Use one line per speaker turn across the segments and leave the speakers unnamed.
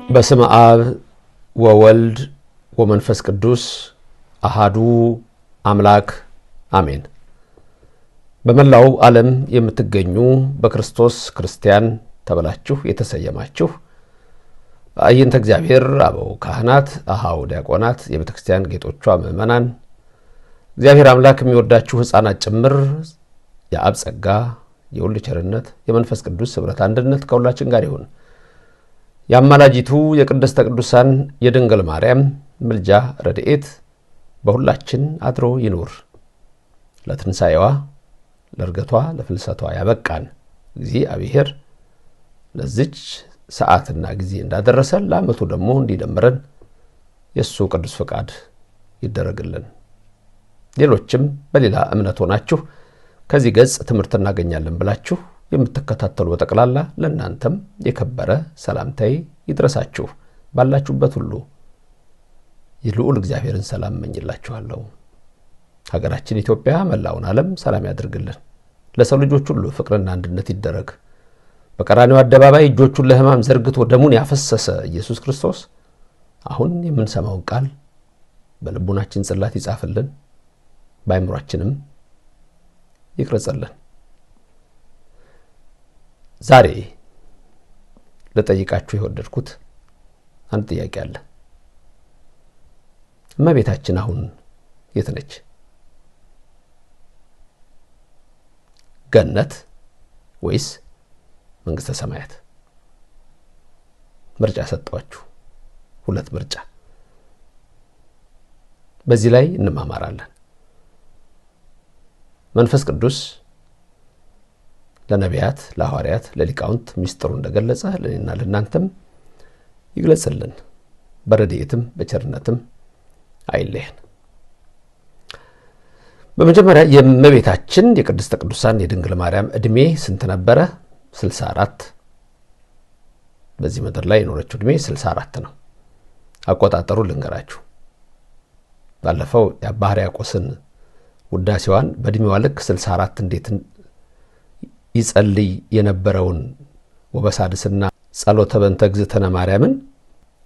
በስመ አብ ወወልድ ወመንፈስ ቅዱስ አሃዱ አምላክ አሜን። በመላው ዓለም የምትገኙ በክርስቶስ ክርስቲያን ተብላችሁ የተሰየማችሁ አይንተ እግዚአብሔር አበው ካህናት፣ አሃው ዲያቆናት፣ የቤተክርስቲያን ጌጦቿ ምእመናን፣ እግዚአብሔር አምላክ የሚወዳችሁ ሕፃናት ጭምር የአብ ጸጋ የወልድ ቸርነት የመንፈስ ቅዱስ ኅብረት አንድነት ከሁላችን ጋር ይሁን። ያማላጂቱ የቅድስተ ቅዱሳን የድንግል ማርያም ምልጃ ረድኤት በሁላችን አድሮ ይኑር። ለትንሣኤዋ ለርገቷ ለፍልሰቷ ያበቃን እግዚአብሔር ለዚች ሰዓትና ጊዜ እንዳደረሰን ለዓመቱ ደግሞ እንዲደምረን የሱ ቅዱስ ፈቃድ ይደረግልን። ሌሎችም በሌላ እምነት ሆናችሁ ከዚህ ገጽ ትምህርት እናገኛለን ብላችሁ የምትከታተሉ በጠቅላላ ለእናንተም የከበረ ሰላምታዬ ይድረሳችሁ። ባላችሁበት ሁሉ የልዑል እግዚአብሔርን ሰላም እመኝላችኋለሁ። ሀገራችን ኢትዮጵያ መላውን ዓለም ሰላም ያድርግልን። ለሰው ልጆች ሁሉ ፍቅርና አንድነት ይደረግ። በቀራንዮ አደባባይ እጆቹን ለሕማም ዘርግቶ ደሙን ያፈሰሰ ኢየሱስ ክርስቶስ አሁን የምንሰማውን ቃል በልቡናችን ጽላት ይጻፍልን፣ በአእምሯችንም ይቅረጽልን። ዛሬ ለጠይቃችሁ የወደድኩት አንድ ጥያቄ አለ። እመቤታችን አሁን የት ነች? ገነት ወይስ መንግስተ ሰማያት? ምርጫ ሰጣችሁ። ሁለት ምርጫ። በዚህ ላይ እንማማራለን። መንፈስ ቅዱስ ለነቢያት፣ ለሐዋርያት፣ ለሊቃውንት ሚስጥሩ እንደገለጸ ለኔና ለናንተም ይግለጽልን። በረድኤትም በቸርነትም አይለየን። በመጀመሪያ የእመቤታችን የቅድስተ ቅዱሳን የድንግል ማርያም ዕድሜ ስንት ነበረ? 64። በዚህ ምድር ላይ የኖረችው ዕድሜ 64 ነው። አቆጣጠሩ ልንገራችሁ። ባለፈው የአባ ሕርያቆስን ውዳሴዋን በዕድሜዋ ልክ 64 እንዴት ይጸልይ የነበረውን ወበሳድስና ጸሎተ በእንተ እግዝእትነ ማርያምን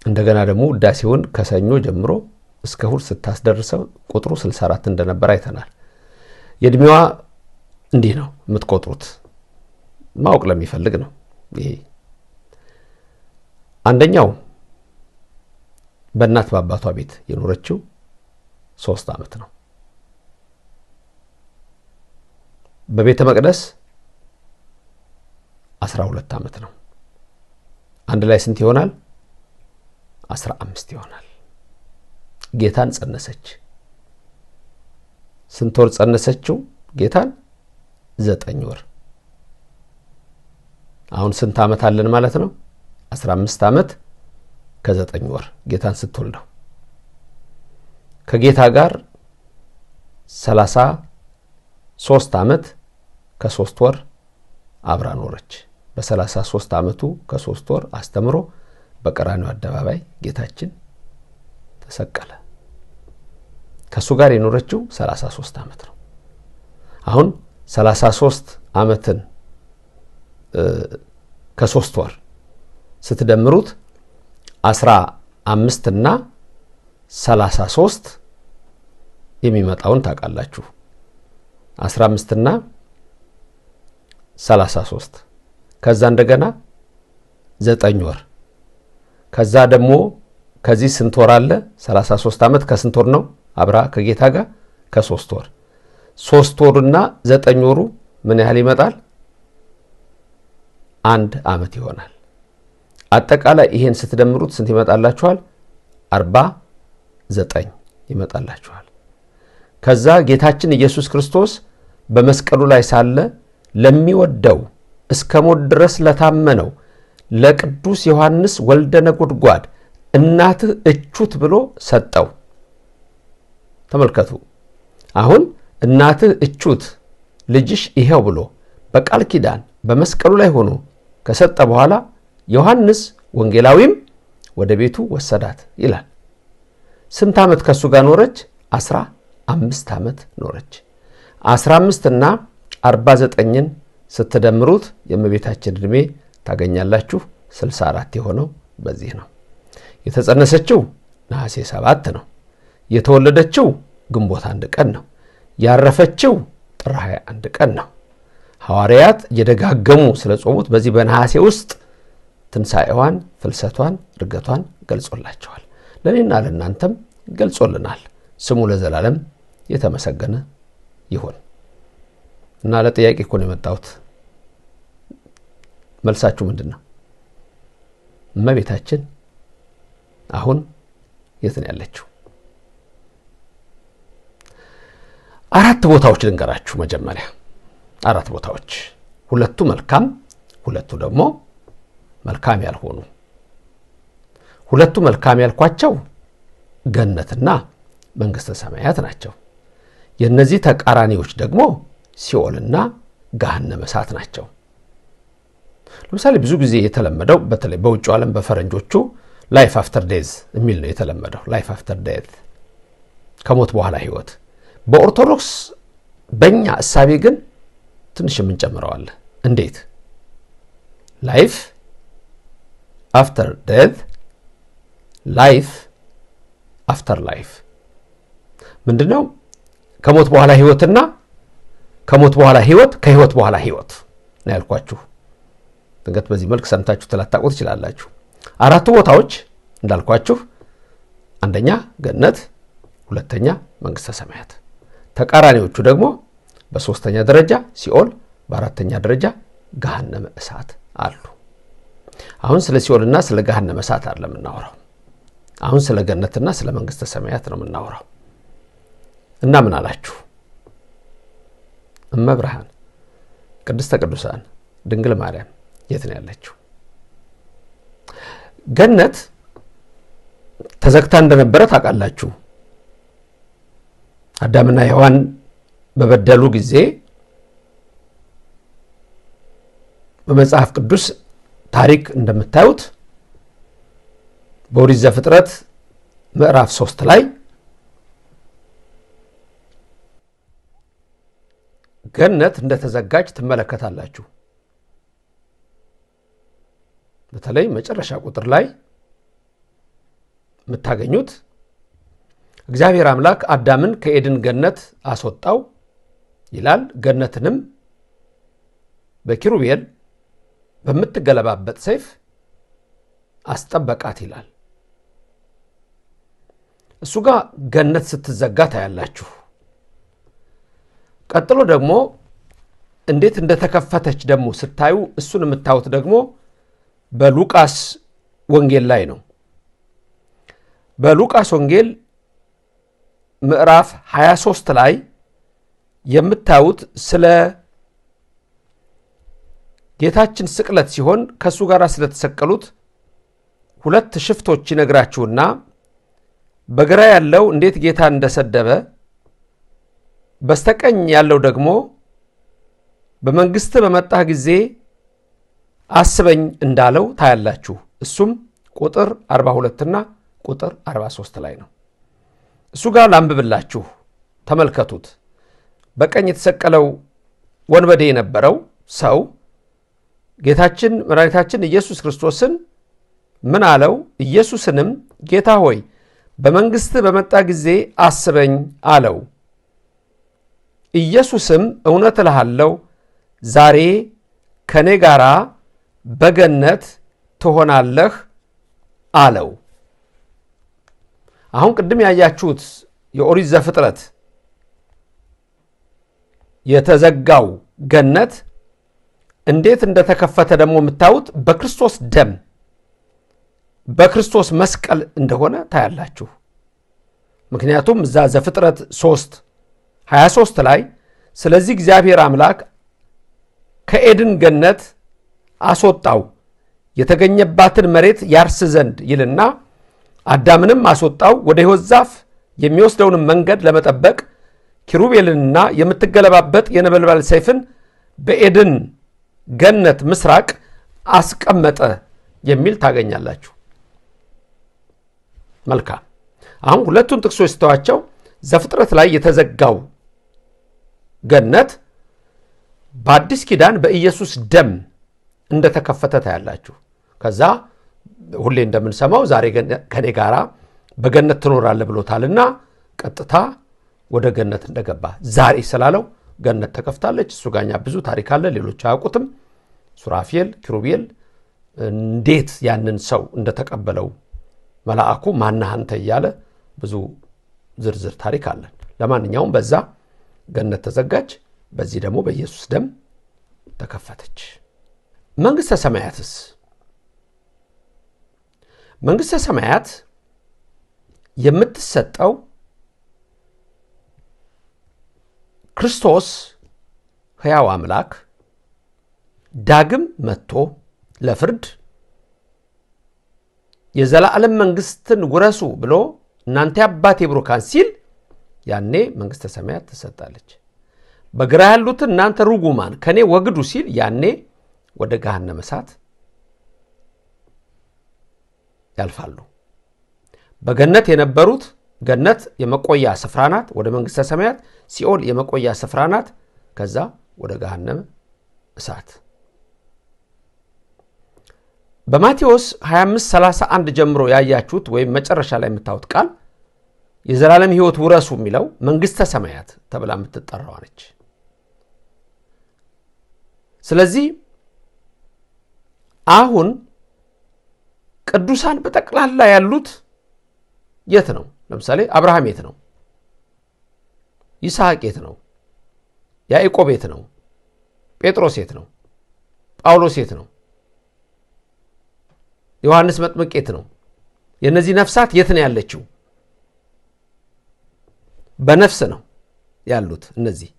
እንደገና ደግሞ ውዳሴውን ከሰኞ ጀምሮ እስከ እሑድ ስታስደርሰው ቁጥሩ 64 እንደነበር አይተናል። የዕድሜዋ እንዲህ ነው የምትቆጥሩት፣ ማወቅ ለሚፈልግ ነው። ይሄ አንደኛው በእናት በአባቷ ቤት የኖረችው 3 ዓመት ነው። በቤተ መቅደስ 12 ዓመት ነው። አንድ ላይ ስንት ይሆናል? 15 ይሆናል። ጌታን ጸነሰች። ስንት ወር ጸነሰችው ጌታን? 9 ወር። አሁን ስንት ዓመት አለን ማለት ነው? 15 ዓመት ከ9 ወር ጌታን ስትወልደው። ከጌታ ጋር 33 ዓመት ከ3 ወር አብራ ኖረች። በ33 ዓመቱ ከ3 ወር አስተምሮ በቀራንዮ አደባባይ ጌታችን ተሰቀለ። ከሱ ጋር የኖረችው 33 ዓመት ነው። አሁን 33 ዓመትን ከ3 ወር ስትደምሩት 15 እና 33 የሚመጣውን ታውቃላችሁ። 15 እና 33 ከዛ እንደገና 9 ወር ከዛ ደግሞ ከዚህ ስንት ወር አለ? 33 ዓመት ከስንት ወር ነው አብራ ከጌታ ጋር? ከ3 ወር። 3 ወሩና 9 ወሩ ምን ያህል ይመጣል? 1 ዓመት ይሆናል። አጠቃላይ ይሄን ስትደምሩት ስንት ይመጣላችኋል? 49 ይመጣላችኋል። ከዛ ጌታችን ኢየሱስ ክርስቶስ በመስቀሉ ላይ ሳለ ለሚወደው እስከ ሞት ድረስ ለታመነው ለቅዱስ ዮሐንስ ወልደ ነጎድጓድ እናትህ እቹት ብሎ ሰጠው። ተመልከቱ። አሁን እናትህ እቹት ልጅሽ ይሄው ብሎ በቃል ኪዳን በመስቀሉ ላይ ሆኖ ከሰጠ በኋላ ዮሐንስ ወንጌላዊም ወደ ቤቱ ወሰዳት ይላል። ስንት ዓመት ከሱ ጋር ኖረች? 15 ዓመት ኖረች። 15 እና 49ን ስትደምሩት የእመቤታችን ዕድሜ ታገኛላችሁ። 64 የሆነው በዚህ ነው። የተጸነሰችው ነሐሴ 7 ነው። የተወለደችው ግንቦት 1 ቀን ነው። ያረፈችው ጥር 21 ቀን ነው። ሐዋርያት እየደጋገሙ ስለጾሙት በዚህ በነሐሴ ውስጥ ትንሣኤዋን፣ ፍልሰቷን፣ ዕርገቷን ገልጾላቸዋል። ለእኔና ለእናንተም ገልጾልናል። ስሙ ለዘላለም የተመሰገነ ይሁን። እና ለጥያቄ እኮ ነው የመጣሁት። መልሳችሁ ምንድን ነው? እመቤታችን አሁን የት ነው ያለችው? 4 ቦታዎች ልንገራችሁ። መጀመሪያ 4 ቦታዎች፣ 2ቱ መልካም፣ 2ቱ ደግሞ መልካም ያልሆኑ። 2ቱ መልካም ያልኳቸው ገነትና መንግሥተ ሰማያት ናቸው። የእነዚህ ተቃራኒዎች ደግሞ ሲኦልና ገሃነመ እሳት ናቸው። ለምሳሌ ብዙ ጊዜ የተለመደው በተለይ በውጭ ዓለም በፈረንጆቹ ላይፍ አፍተር ዴዝ የሚል ነው የተለመደው። ላይፍ አፍተር ዴት፣ ከሞት በኋላ ህይወት። በኦርቶዶክስ በእኛ እሳቤ ግን ትንሽ የምንጨምረዋል። እንዴት? ላይፍ አፍተር ዴት፣ ላይፍ አፍተር ላይፍ ምንድነው? ከሞት በኋላ ህይወትና ከሞት በኋላ ህይወት፣ ከህይወት በኋላ ህይወት ነው ያልኳችሁ። ድንገት በዚህ መልክ ሰምታችሁ ተላታቁት ይችላልላችሁ። 4ቱ ቦታዎች እንዳልኳችሁ፣ አንደኛ ገነት፣ ሁለተኛ መንግሥተ ሰማያት። ተቃራኒዎቹ ደግሞ በ3ኛ ደረጃ ሲኦል፣ በ4ኛ ደረጃ ገሃነመ እሳት አሉ። አሁን ስለ ሲኦልና ስለ ገሃነመ እሳት አይደለም የምናወራው። አሁን ስለ ገነትና ስለ መንግሥተ ሰማያት ነው የምናወራው። እና ምን አላችሁ? እመብርሃን ቅድስተ ቅዱሳን ድንግል ማርያም የት ነው ያለችው? ገነት ተዘግታ እንደነበረ ታውቃላችሁ። አዳምና ሔዋን በበደሉ ጊዜ በመጽሐፍ ቅዱስ ታሪክ እንደምታዩት በኦሪት ዘፍጥረት ምዕራፍ 3 ላይ ገነት እንደተዘጋጅ ትመለከታላችሁ። በተለይ መጨረሻ ቁጥር ላይ የምታገኙት እግዚአብሔር አምላክ አዳምን ከኤድን ገነት አስወጣው ይላል። ገነትንም በኪሩቤል በምትገለባበት ሰይፍ አስጠበቃት ይላል። እሱ ጋር ገነት ስትዘጋ ታያላችሁ። ቀጥሎ ደግሞ እንዴት እንደተከፈተች ደግሞ ስታዩ እሱን የምታዩት ደግሞ በሉቃስ ወንጌል ላይ ነው። በሉቃስ ወንጌል ምዕራፍ 23 ላይ የምታዩት ስለ ጌታችን ስቅለት ሲሆን ከሱ ጋር ስለተሰቀሉት 2 ሽፍቶች ይነግራችሁና በግራ ያለው እንዴት ጌታን እንደሰደበ በስተቀኝ ያለው ደግሞ በመንግስት በመጣህ ጊዜ አስበኝ እንዳለው ታያላችሁ። እሱም ቁጥር 42 እና ቁጥር 43 ላይ ነው። እሱ ጋር ላንብብላችሁ፣ ተመልከቱት። በቀኝ የተሰቀለው ወንበዴ የነበረው ሰው ጌታችን መድኃኒታችን ኢየሱስ ክርስቶስን ምን አለው? ኢየሱስንም ጌታ ሆይ በመንግስት በመጣ ጊዜ አስበኝ አለው። ኢየሱስም እውነት እልሃለሁ ዛሬ ከኔ ጋር በገነት ትሆናለህ አለው። አሁን ቅድም ያያችሁት የኦሪት ዘፍጥረት የተዘጋው ገነት እንዴት እንደተከፈተ ደግሞ የምታዩት በክርስቶስ ደም በክርስቶስ መስቀል እንደሆነ ታያላችሁ። ምክንያቱም እዛ ዘፍጥረት 3:23 ላይ ስለዚህ እግዚአብሔር አምላክ ከኤድን ገነት አስወጣው የተገኘባትን መሬት ያርስ ዘንድ ይልና አዳምንም አስወጣው ወደ ሕይወት ዛፍ የሚወስደውን መንገድ ለመጠበቅ ኪሩቤልንና የምትገለባበጥ የነበልባል ሰይፍን በኤድን ገነት ምስራቅ አስቀመጠ የሚል ታገኛላችሁ። መልካም። አሁን ሁለቱን ጥቅሶች ስተዋቸው ዘፍጥረት ላይ የተዘጋው ገነት በአዲስ ኪዳን በኢየሱስ ደም እንደተከፈተ ታያላችሁ። ከዛ ሁሌ እንደምንሰማው ዛሬ ከኔ ጋራ በገነት ትኖራለህ ብሎታልና ቀጥታ ወደ ገነት እንደገባ ዛሬ ስላለው ገነት ተከፍታለች። እሱ ጋኛ ብዙ ታሪክ አለ፣ ሌሎች አያውቁትም። ሱራፌል ኪሩቤል እንዴት ያንን ሰው እንደተቀበለው መልአኩ ማነህ አንተ እያለ ብዙ ዝርዝር ታሪክ አለን። ለማንኛውም በዛ ገነት ተዘጋች፣ በዚህ ደግሞ በኢየሱስ ደም ተከፈተች። መንግሥተ ሰማያትስ? መንግሥተ ሰማያት የምትሰጠው ክርስቶስ ሕያው አምላክ ዳግም መጥቶ ለፍርድ የዘላለም መንግሥትን ውረሱ ብሎ እናንተ አባቴ ብሩካን ሲል ያኔ መንግሥተ ሰማያት ትሰጣለች። በግራ ያሉትን እናንተ ርጉማን ከኔ ወግዱ ሲል ያኔ ወደ ገሃነመ እሳት ያልፋሉ። በገነት የነበሩት ገነት የመቆያ ስፍራ ናት፣ ወደ መንግሥተ ሰማያት። ሲኦል የመቆያ ስፍራ ናት፣ ከዛ ወደ ገሃነመ እሳት። በማቴዎስ 25:31 ጀምሮ ያያችሁት ወይም መጨረሻ ላይ የምታዩት ቃል የዘላለም ሕይወት ውረሱ የሚለው መንግሥተ ሰማያት ተብላ የምትጠራው ነች። ስለዚህ አሁን ቅዱሳን በጠቅላላ ያሉት የት ነው? ለምሳሌ አብርሃም የት ነው? ይስሐቅ የት ነው? ያዕቆብ የት ነው? ጴጥሮስ የት ነው? ጳውሎስ የት ነው? ዮሐንስ መጥምቅ የት ነው? የነዚህ ነፍሳት የት ነው ያለችው? በነፍስ ነው ያሉት። እነዚህ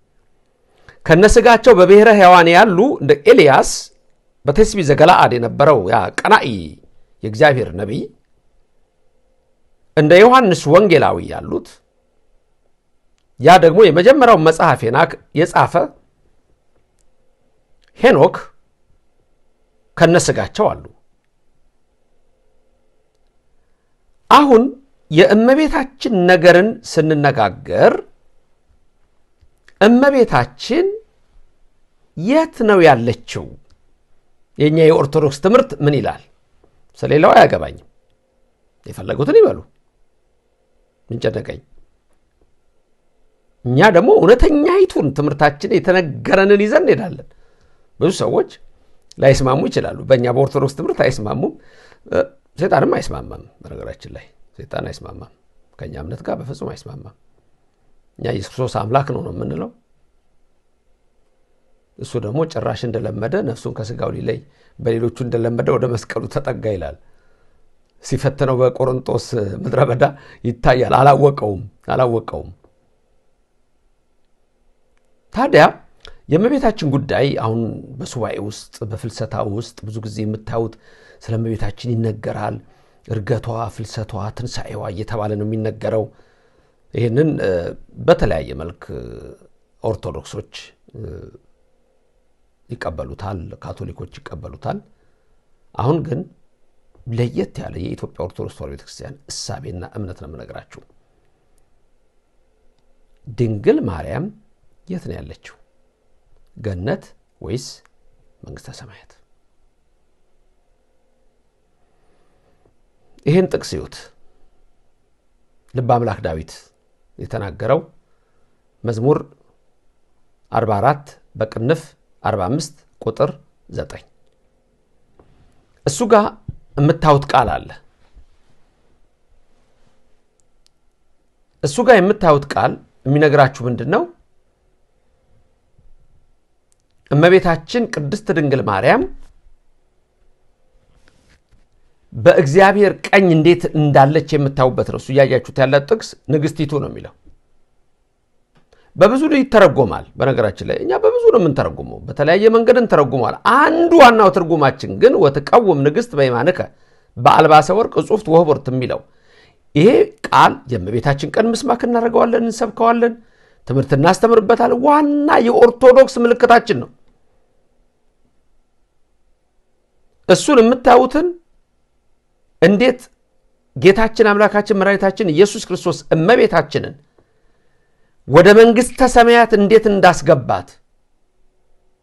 ከነስጋቸው በብሔረ ሕያዋን ያሉ እንደ ኤልያስ በቴስቢ ዘገለዓድ የነበረው ያ ቀናኢ የእግዚአብሔር ነቢይ፣ እንደ ዮሐንስ ወንጌላዊ ያሉት፣ ያ ደግሞ የመጀመሪያው መጽሐፍ የጻፈ ሄኖክ ከነስጋቸው አሉ። አሁን የእመቤታችን ነገርን ስንነጋገር እመቤታችን የት ነው ያለችው? የኛ የኦርቶዶክስ ትምህርት ምን ይላል? ስለሌላው አያገባኝም፣ የፈለጉትን ይበሉ፣ ምን ጨነቀኝ። እኛ ደግሞ እውነተኛይቱን ትምህርታችን የተነገረንን ይዘን እንሄዳለን። ብዙ ሰዎች ላይስማሙ ይችላሉ። በእኛ በኦርቶዶክስ ትምህርት አይስማሙም። ሰይጣንም አይስማማም። በነገራችን ላይ ሰይጣን አይስማማም፣ ከኛ እምነት ጋር በፍጹም አይስማማም። እኛ ኢየሱስ ክርስቶስ አምላክ ነው የምንለው። እሱ ደግሞ ጭራሽ እንደለመደ ነፍሱን ከስጋው ሊለይ በሌሎቹ እንደለመደ ወደ መስቀሉ ተጠጋ ይላል። ሲፈትነው በቆሮንቶስ ምድረ በዳ ይታያል። አላወቀውም። ታዲያ የእመቤታችን ጉዳይ አሁን በሱባኤ ውስጥ በፍልሰታ ውስጥ ብዙ ጊዜ የምታዩት ስለ እመቤታችን ይነገራል። እርገቷ፣ ፍልሰቷ፣ ትንሣኤዋ እየተባለ ነው የሚነገረው። ይህንን በተለያየ መልክ ኦርቶዶክሶች ይቀበሉታል፣ ካቶሊኮች ይቀበሉታል። አሁን ግን ለየት ያለ የኢትዮጵያ ኦርቶዶክስ ተዋሕዶ ቤተክርስቲያን እሳቤና እምነት ነው የምነግራችሁ። ድንግል ማርያም የት ነው ያለችው? ገነት ወይስ መንግሥተ ሰማያት? ይህን ጥቅስ ይዩት። ልበ አምላክ ዳዊት የተናገረው መዝሙር 44 በቅንፍ 45 ቁጥር 9 እሱ ጋር የምታዩት ቃል አለ። እሱ ጋር የምታዩት ቃል የሚነግራችሁ ምንድነው? እመቤታችን ቅድስት ድንግል ማርያም በእግዚአብሔር ቀኝ እንዴት እንዳለች የምታዩበት ነው። እሱ ያያችሁት ያለ ጥቅስ ንግስቲቱ ነው የሚለው። በብዙ ይተረጎማል። በነገራችን ላይ እኛ በብዙ ነው የምንተረጉመው፣ በተለያየ መንገድ እንተረጉማል። አንዱ ዋናው ትርጉማችን ግን ወትቀውም ንግስት በየማንከ በአልባሰ ወርቅ ጽሑፍት ወህቦርት የሚለው ይሄ ቃል የእመቤታችን ቀን ምስማክ እናደርገዋለን፣ እንሰብከዋለን፣ ትምህርት እናስተምርበታለን። ዋና የኦርቶዶክስ ምልክታችን ነው። እሱን የምታዩትን እንዴት ጌታችን አምላካችን መድኃኒታችን ኢየሱስ ክርስቶስ እመቤታችንን ወደ መንግሥተ ሰማያት እንዴት እንዳስገባት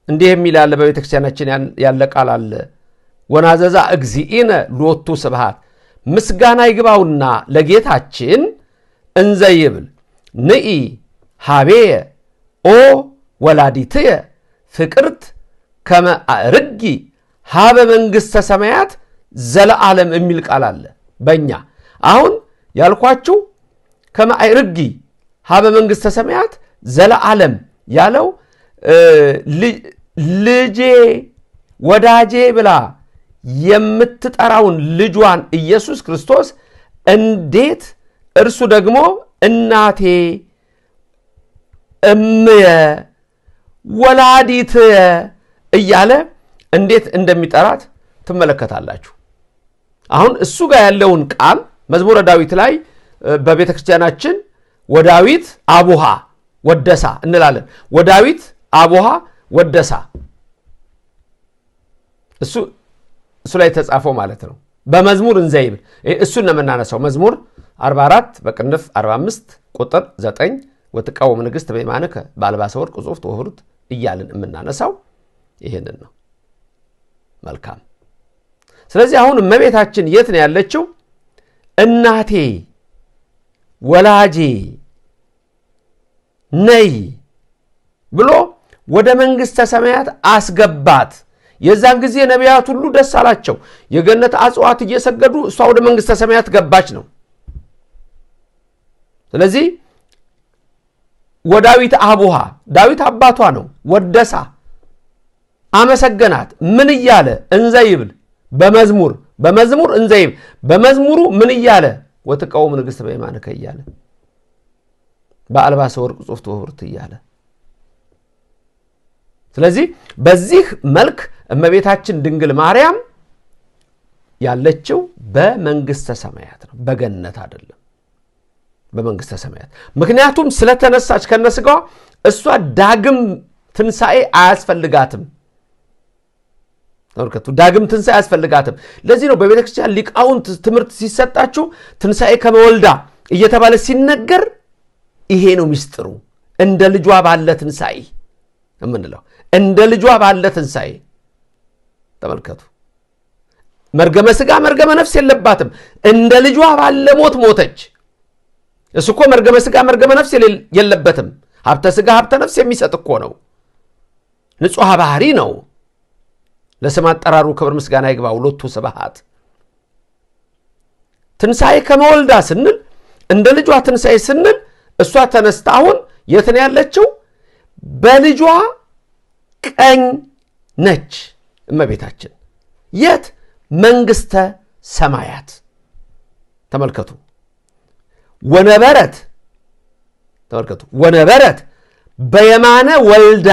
እንዲህ የሚል አለ። በቤተ ክርስቲያናችን ያለ ቃል አለ። ወናዘዛ እግዚእነ ሎቱ ስብሐት ምስጋና ይግባውና ለጌታችን እንዘ ይብል ንኢ ሀቤየ ኦ ወላዲትየ ፍቅርት ከመ አርጊ ሀበ መንግሥተ ሰማያት ዘለዓለም የሚል ቃል አለ። በእኛ አሁን ያልኳችሁ ከመ አርጊ ሀበ መንግሥተ ሰማያት ዘለዓለም ያለው ልጄ ወዳጄ ብላ የምትጠራውን ልጇን ኢየሱስ ክርስቶስ እንዴት እርሱ ደግሞ እናቴ እምየ ወላዲትየ እያለ እንዴት እንደሚጠራት ትመለከታላችሁ። አሁን እሱ ጋር ያለውን ቃል መዝሙረ ዳዊት ላይ በቤተ ክርስቲያናችን ወዳዊት አቡሃ ወደሳ እንላለን። ወዳዊት አቡሃ ወደሳ እሱ ላይ ተጻፈው ማለት ነው። በመዝሙር እንዘይብል እሱን ነው የምናነሳው። መዝሙር 44 በቅንፍ 45 ቁጥር 9 ወትቃወም ንግሥት በየማንከ በአልባሰ ወርቅ ጽሑፍት ወኅሩት እያልን የምናነሳው ይሄንን ነው። መልካም። ስለዚህ አሁን እመቤታችን የት ነው ያለችው? እናቴ ወላጄ ነይ ብሎ ወደ መንግሥተ ሰማያት አስገባት። የዛን ጊዜ ነቢያት ሁሉ ደስ አላቸው። የገነት አጽዋት እየሰገዱ እሷ ወደ መንግሥተ ሰማያት ገባች ነው። ስለዚህ ወዳዊት አቡሃ ዳዊት አባቷ ነው። ወደሳ አመሰገናት። ምን እያለ እንዘይብል በመዝሙር እንዘይብል በመዝሙሩ ምን እያለ ወትቃወም ንግሥት በየማንከ እያለ በአልባሰ ወርቅ ጽሑፍት ወኅሩት እያለ ስለዚህ በዚህ መልክ እመቤታችን ድንግል ማርያም ያለችው በመንግሥተ ሰማያት ነው፣ በገነት አይደለም፣ በመንግሥተ ሰማያት። ምክንያቱም ስለተነሳች ከነስጋዋ እሷ ዳግም ትንሣኤ አያስፈልጋትም። ተመልከቱ፣ ዳግም ትንሣኤ አያስፈልጋትም። ለዚህ ነው በቤተ ክርስቲያን ሊቃውንት ትምህርት ሲሰጣችሁ ትንሣኤ ከመወልዳ እየተባለ ሲነገር ይሄ ነው ምስጢሩ። እንደ ልጇ ባለ ትንሣኤ የምንለው እንደ ልጇ ባለ ትንሣኤ። ተመልከቱ፣ መርገመ ሥጋ መርገመ ነፍስ የለባትም። እንደ ልጇ ባለ ሞት ሞተች። እሱ እኮ መርገመ ሥጋ መርገመ ነፍስ የለበትም። ሀብተ ሥጋ ሀብተ ነፍስ የሚሰጥ እኮ ነው። ንጹሐ ባህሪ ነው። ለስም አጠራሩ ክብር ምስጋና ይግባው ሎቱ ስብሐት። ትንሣኤ ከመወልዳ ስንል እንደ ልጇ ትንሣኤ ስንል እሷ ተነስታ አሁን የት ነው ያለችው? በልጇ ቀኝ ነች እመቤታችን። የት? መንግሥተ ሰማያት። ተመልከቱ፣ ወነበረት ተመልከቱ፣ ወነበረት በየማነ ወልዳ።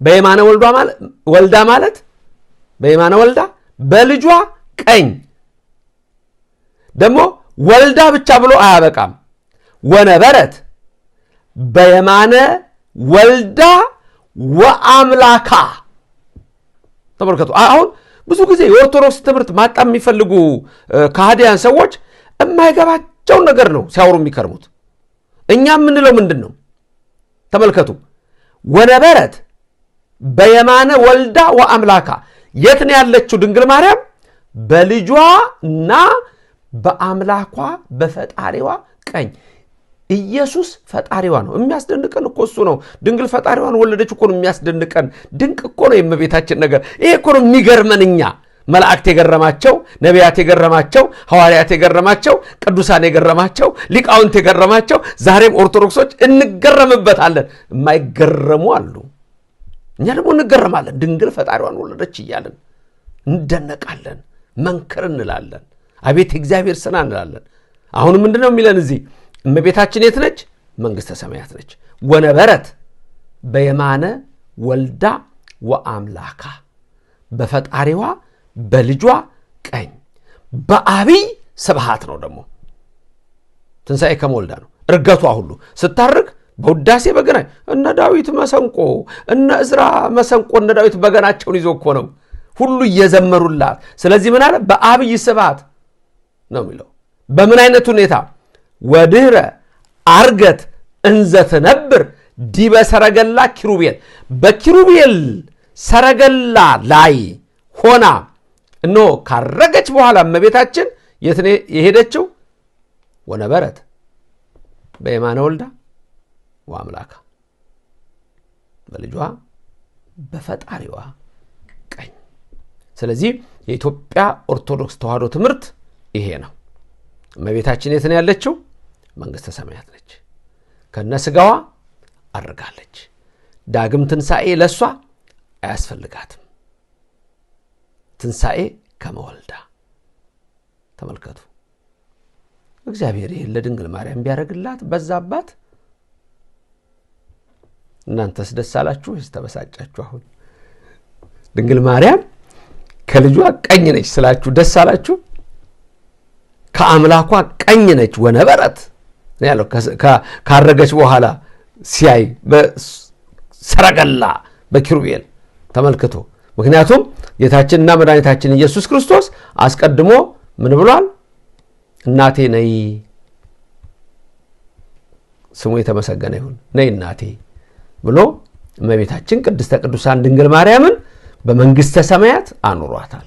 በየማነ ወልዳ ማለት በየማነ ወልዳ በልጇ ቀኝ። ደግሞ ወልዳ ብቻ ብሎ አያበቃም። ወነበረት በየማነ ወልዳ ወአምላካ። ተመልከቱ። አሁን ብዙ ጊዜ የኦርቶዶክስ ትምህርት ማጣም የሚፈልጉ ከሃዲያን ሰዎች የማይገባቸውን ነገር ነው ሲያወሩ የሚከርሙት። እኛ የምንለው ምንድን ነው? ተመልከቱ፣ ወነበረት በየማነ ወልዳ ወአምላካ። የት ነው ያለችው ድንግል ማርያም? በልጇና በአምላኳ በፈጣሪዋ ቀኝ። ኢየሱስ ፈጣሪዋ ነው። የሚያስደንቀን እኮ እሱ ነው። ድንግል ፈጣሪዋን ወለደች እኮ ነው የሚያስደንቀን። ድንቅ እኮ ነው የእመቤታችን ነገር። ይሄ እኮ ነው የሚገርመን። እኛ መላእክት የገረማቸው፣ ነቢያት የገረማቸው፣ ሐዋርያት የገረማቸው፣ ቅዱሳን የገረማቸው፣ ሊቃውንት የገረማቸው፣ ዛሬም ኦርቶዶክሶች እንገረምበታለን። የማይገረሙ አሉ። እኛ ደግሞ እንገረማለን። ድንግል ፈጣሪዋን ወለደች እያለን እንደነቃለን፣ መንክር እንላለን፣ አቤት እግዚአብሔር ስና እንላለን። አሁን ምንድነው የሚለን እዚህ? እመቤታችን የት ነች? መንግሥተ ሰማያት ነች። ወነበረት በየማነ ወልዳ ወአምላካ፣ በፈጣሪዋ በልጇ ቀኝ በአብይ ስብሐት ነው። ደግሞ ትንሣኤ ከመወልዳ ነው። እርገቷ ሁሉ ስታርግ በውዳሴ በገና እነ ዳዊት መሰንቆ እነ እዝራ መሰንቆ እነ ዳዊት በገናቸውን ይዞ እኮ ነው ሁሉ እየዘመሩላት። ስለዚህ ምን አለ? በአብይ ስብሐት ነው የሚለው። በምን አይነት ሁኔታ? ወድህረ አርገት እንዘ ትነብር ዲበ ሰረገላ ኪሩቤል፣ በኪሩቤል ሰረገላ ላይ ሆና እኖ ካረገች በኋላ እመቤታችን የት ነው የሄደችው? ወነበረት በየማነ ወልዳ ወአምላካ፣ በልጇ በፈጣሪዋ ቀኝ። ስለዚህ የኢትዮጵያ ኦርቶዶክስ ተዋሕዶ ትምህርት ይሄ ነው። እመቤታችን የት ነው ያለችው? መንግሥተ ሰማያት ነች። ከነ ሥጋዋ አድርጋለች። ዳግም ትንሣኤ ለእሷ አያስፈልጋትም። ትንሣኤ ከመወልዳ። ተመልከቱ፣ እግዚአብሔር ይህን ለድንግል ማርያም ቢያደርግላት በዛባት። እናንተስ ደስ አላችሁ ወይስ ተበሳጫችሁ? አሁን ድንግል ማርያም ከልጇ ቀኝ ነች ስላችሁ ደስ አላችሁ? ከአምላኳ ቀኝ ነች ወነበረት ያለው ካረገች በኋላ ሲያይ በሰረገላ በኪሩቤል ተመልክቶ። ምክንያቱም ጌታችንና መድኃኒታችን ኢየሱስ ክርስቶስ አስቀድሞ ምን ብሏል? እናቴ ነይ፣ ስሙ የተመሰገነ ይሁን፣ ነይ እናቴ ብሎ እመቤታችን ቅድስተ ቅዱሳን ድንግል ማርያምን በመንግሥተ ሰማያት አኑሯታል፣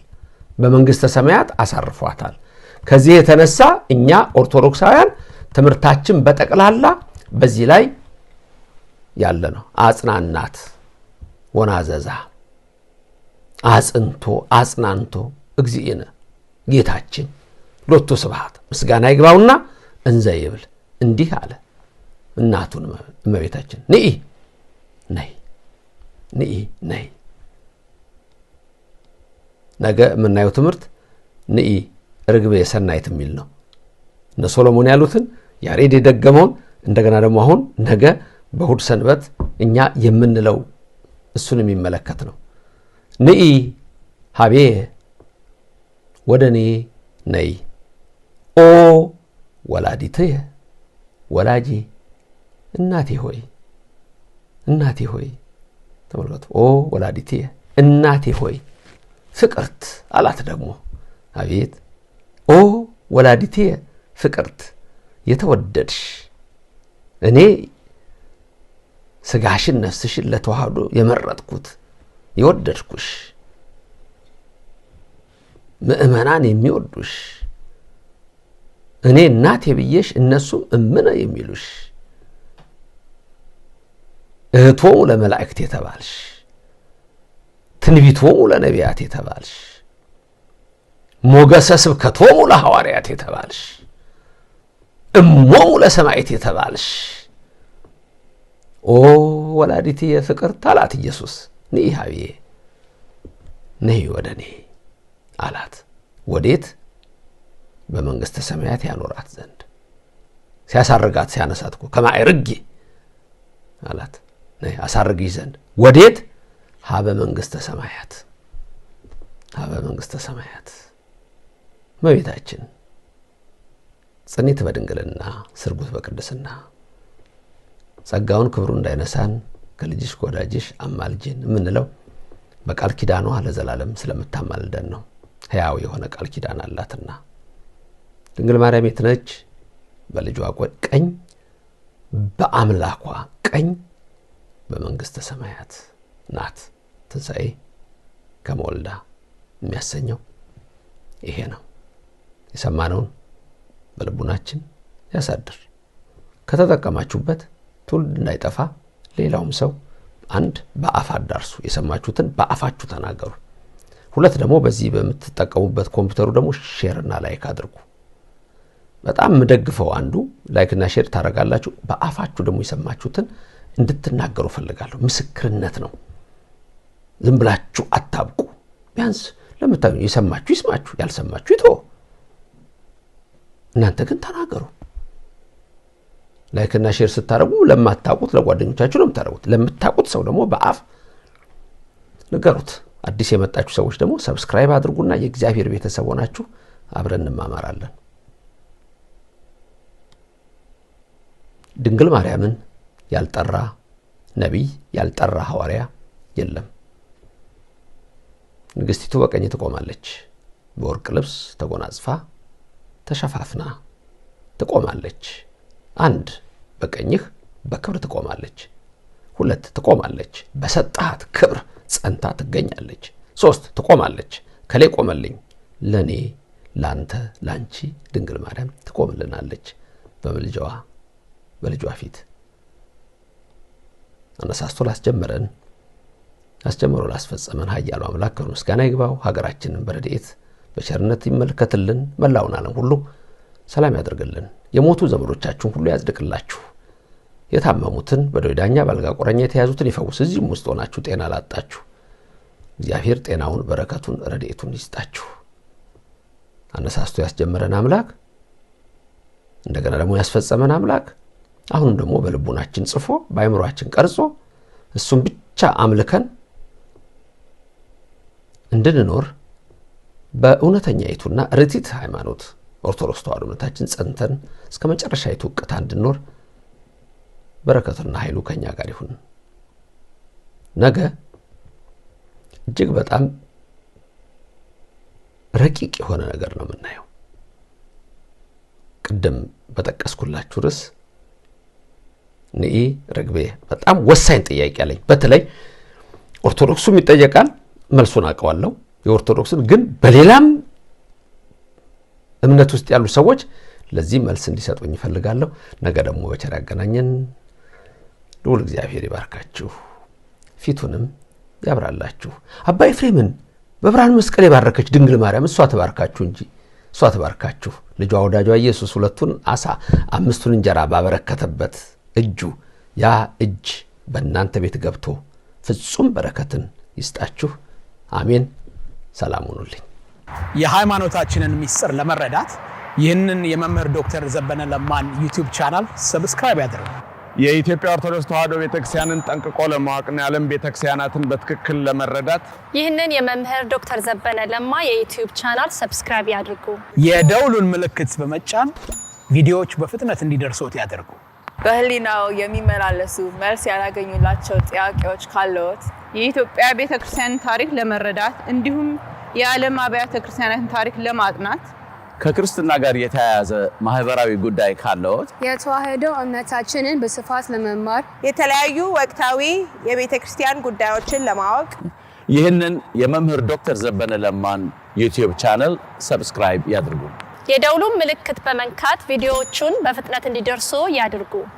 በመንግሥተ ሰማያት አሳርፏታል። ከዚህ የተነሳ እኛ ኦርቶዶክሳውያን ትምህርታችን በጠቅላላ በዚህ ላይ ያለ ነው። አጽናናት ወናዘዛ፣ አጽንቶ አጽናንቶ እግዚእነ ጌታችን ሎቱ ስብሐት ምስጋና ይግባውና እንዘ ይብል እንዲህ አለ እናቱን እመቤታችን፣ ንኢ ነይ፣ ንኢ ነይ። ነገ የምናየው ትምህርት ንኢ ርግቤ ሰናይት የሚል ነው። እነ ሶሎሞን ያሉትን ያሬድ የደገመውን እንደገና ደግሞ አሁን ነገ በእሑድ ሰንበት እኛ የምንለው እሱን የሚመለከት ነው። ንኢ ሀቤ፣ ወደ እኔ ነይ፣ ኦ ወላዲትየ፣ ወላጄ እናቴ ሆይ፣ እናቴ ሆይ። ተመልከቱ፣ ኦ ወላዲትየ እናቴ ሆይ ፍቅርት አላት። ደግሞ አቤት ኦ ወላዲትየ ፍቅርት፣ የተወደድሽ እኔ ስጋሽን ነፍስሽን ለተዋህዶ የመረጥኩት የወደድኩሽ፣ ምእመናን የሚወዱሽ፣ እኔ እናቴ ብዬሽ እነሱም እምነ የሚሉሽ፣ እህቶሙ ለመላእክት የተባልሽ፣ ትንቢቶሙ ለነቢያት የተባልሽ፣ ሞገሰ ስብከቶሙ ለሐዋርያት የተባልሽ፣ እሞሙ ለሰማዕት የተባልሽ ኦ ወላዲትየ ፍቅርት አላት ኢየሱስ። ንኢ ሀብዬ፣ ነይ ወደ እኔ አላት። ወዴት? በመንግሥተ ሰማያት ያኖራት ዘንድ። ሲያሳርጋት ሲያነሳት እኮ ከማዕርጌ አላት፣ ነይ አሳርግሽ ዘንድ። ወዴት? ሀበ መንግሥተ ሰማያት፣ ሀበ መንግሥተ ሰማያት። እመቤታችን ጽኒት በድንግልና ስርጉት በቅድስና ጸጋውን ክብሩ እንዳይነሳን ከልጅሽ ከወዳጅሽ አማልጅን የምንለው በቃል ኪዳኗ ለዘላለም ስለምታማልደን ነው። ሕያው የሆነ ቃል ኪዳን አላትና ድንግል ማርያም የት ነች? በልጇ ቀኝ፣ በአምላኳ ቀኝ በመንግሥተ ሰማያት ናት። ትንሣኤ ከመወልዳ የሚያሰኘው ይሄ ነው። የሰማነውን በልቡናችን ያሳድር። ከተጠቀማችሁበት ትውልድ እንዳይጠፋ ሌላውም ሰው አንድ በአፍ አዳርሱ። የሰማችሁትን በአፋችሁ ተናገሩ። ሁለት ደግሞ በዚህ በምትጠቀሙበት ኮምፒውተሩ ደግሞ ሼርና ላይክ አድርጉ። በጣም የምደግፈው አንዱ ላይክና ሼር ታደርጋላችሁ። በአፋችሁ ደግሞ የሰማችሁትን እንድትናገሩ ፈልጋለሁ። ምስክርነት ነው። ዝም ብላችሁ አታብቁ። ቢያንስ ለምታዩ የሰማችሁ ይስማችሁ፣ ያልሰማችሁ ይተው። እናንተ ግን ተናገሩ። ላይክና ሼር ስታደርጉ ለማታውቁት ለጓደኞቻችሁ ነው የምታደርጉት። ለምታውቁት ሰው ደግሞ በአፍ ንገሩት። አዲስ የመጣችሁ ሰዎች ደግሞ ሰብስክራይብ አድርጉና የእግዚአብሔር ቤተሰብ ሆናችሁ አብረን እንማማራለን። ድንግል ማርያምን ያልጠራ ነቢይ ያልጠራ ሐዋርያ የለም። ንግሥቲቱ በቀኝ ትቆማለች፣ በወርቅ ልብስ ተጎናጽፋ ተሸፋፍና ትቆማለች። 1 በቀኝህ በክብር ትቆማለች። 2 ትቆማለች፣ በሰጣት ክብር ጸንታ ትገኛለች። 3 ትቆማለች፣ ከሌ ቆመልኝ፣ ለኔ ላንተ ላንቺ ድንግል ማርያም ትቆምልናለች በልጇ ፊት። አነሳስቶ ላስጀመረን አስጀምሮ ላስፈጸመን ኃያሉ አምላክ ክብር ምስጋና ይግባው። ሀገራችንን በረድኤት በቸርነት ይመልከትልን። መላውን ዓለም ሁሉ ሰላም ያደርግልን። የሞቱ ዘመዶቻችሁን ሁሉ ያጽድቅላችሁ። የታመሙትን በደዌ ዳኛ በአልጋ ቁራኛ የተያዙትን ይፈውስ። እዚህም ውስጥ ሆናችሁ ጤና ላጣችሁ እግዚአብሔር ጤናውን በረከቱን ረድኤቱን ይስጣችሁ። አነሳስቶ ያስጀመረን አምላክ እንደገና ደግሞ ያስፈጸመን አምላክ አሁንም ደግሞ በልቡናችን ጽፎ በአእምሮአችን ቀርጾ እሱን ብቻ አምልከን እንድንኖር በእውነተኛይቱና ርቲት ሃይማኖት ኦርቶዶክስ ተዋሕዶ እምነታችን ጸንተን እስከ መጨረሻይቱ ዕቅታ እንድንኖር በረከቱና ኃይሉ ከኛ ጋር ይሁን። ነገ እጅግ በጣም ረቂቅ የሆነ ነገር ነው የምናየው። ቅድም በጠቀስኩላችሁ ርዕስ ንኢ ረግቤ በጣም ወሳኝ ጥያቄ አለኝ። በተለይ ኦርቶዶክሱም ይጠየቃል፣ መልሱን አውቀዋለሁ። የኦርቶዶክስን ግን በሌላም እምነት ውስጥ ያሉ ሰዎች ለዚህ መልስ እንዲሰጡኝ ይፈልጋለሁ። ነገ ደግሞ በቸር ያገናኘን። ልዑል እግዚአብሔር ይባርካችሁ፣ ፊቱንም ያብራላችሁ። አባ ኤፍሬምን በብርሃን መስቀል የባረከች ድንግል ማርያም እሷ ተባርካችሁ እንጂ እሷ ተባርካችሁ። ልጇ ወዳጇ ኢየሱስ 2 ዓሣ 5 እንጀራ ባበረከተበት እጁ ያ እጅ በእናንተ ቤት ገብቶ ፍጹም በረከትን ይስጣችሁ። አሜን። ሰላም ሁኑልኝ።
የሃይማኖታችንን ሚስጥር ለመረዳት ይህንን የመምህር ዶክተር ዘበነ ለማን ዩቲዩብ ቻናል ሰብስክራይብ ያድርጉ።
የኢትዮጵያ ኦርቶዶክስ ተዋሕዶ ቤተክርስቲያንን ጠንቅቆ ለማወቅና የዓለም ቤተክርስቲያናትን በትክክል ለመረዳት
ይህንን የመምህር ዶክተር ዘበነ ለማ የዩቲዩብ ቻናል ሰብስክራይብ ያድርጉ።
የደውሉን ምልክት በመጫን ቪዲዮዎች በፍጥነት እንዲደርሶት ያድርጉ።
በህሊናው የሚመላለሱ መልስ ያላገኙላቸው ጥያቄዎች ካለዎት የኢትዮጵያ ቤተክርስቲያን ታሪክ ለመረዳት እንዲሁም የዓለም አብያተ ክርስቲያናትን ታሪክ ለማጥናት
ከክርስትና ጋር የተያያዘ ማህበራዊ ጉዳይ ካለዎት
የተዋሕዶ እምነታችንን በስፋት ለመማር
የተለያዩ ወቅታዊ የቤተክርስቲያን ጉዳዮችን ለማወቅ
ይህንን የመምህር ዶክተር ዘበነ ለማን ዩቲዩብ ቻናል ሰብስክራይብ ያድርጉ።
የደውሉን ምልክት በመንካት ቪዲዮዎቹን በፍጥነት እንዲደርሱ ያድርጉ።